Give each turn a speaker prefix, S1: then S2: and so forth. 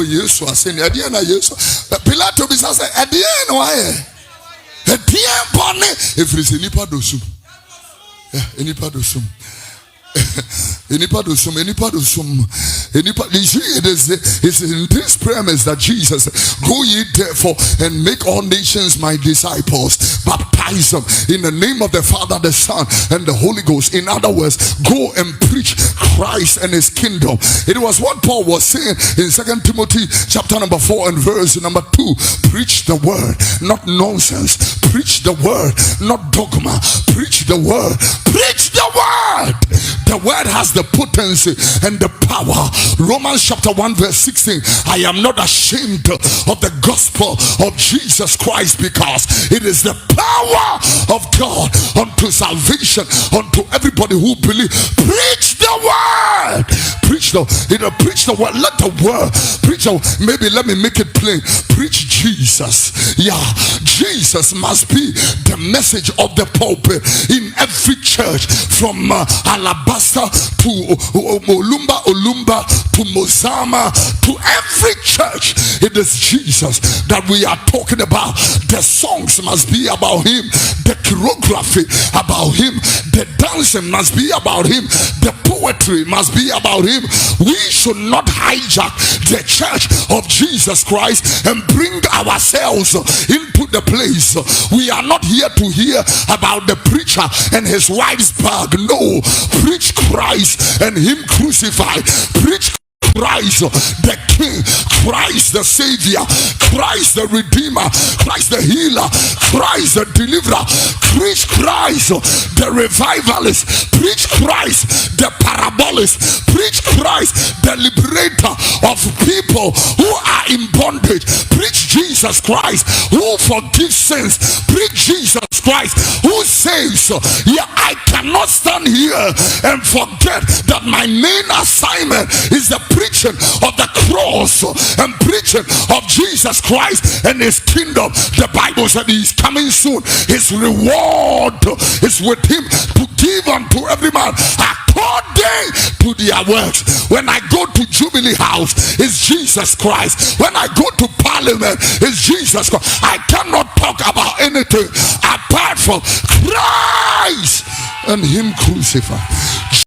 S1: yes, I say, Adiana, yes. Pilato be say, Adiana, why? Adiana, bonne, if it's a Nipa dosum. Nipa dosum. It's in this premise that Jesus, go ye therefore and make all nations my disciples, baptize them in the name of the Father, the Son, and the Holy Ghost. In other words, go and preach Christ and his kingdom. It was what Paul was saying in 2 Timothy chapter number 4 and verse number 2. Preach the word, not nonsense. Preach the word, not dogma. Preach the word. Preach the word. The word has the potency and the power. Romans chapter 1 verse 16. I am not ashamed of the gospel of Jesus Christ, because it is the power of God unto salvation unto everybody who believes. Preach the word. Preach the word. Let the word preach. Maybe let me make it plain. Preach Jesus. Yeah, Jesus must be the message of the pulpit in every church, from Alabaster to Olumba to Mozama, to every church. It is Jesus that we are talking about. The songs must be about him, the choreography about him, the dancing must be about him, the poetry must be about him. We should not hijack the church of Jesus Christ and bring ourselves into the place. We are not here to hear about the preacher and his wife's bag. No, preach Christ and him crucified. Preach Christ the King, Christ the Savior, Christ the Redeemer, Christ the Healer, Christ the Deliverer. Preach Christ the Revivalist. Preach Christ the Parabolist. Preach Christ the Liberator of people who are in bondage. Preach Jesus Christ who forgives sins. Preach Jesus Christ who saves. Yeah, I cannot stand here and forget that my main assignment is the preaching of the cross and preaching of Jesus Christ and his kingdom. The Bible said he is coming soon. His reward is with him to give unto every man according to their works. When I go to Jubilee House, it's Jesus Christ. When I go to Parliament, it's Jesus Christ. I cannot talk about anything apart from Christ and him crucified.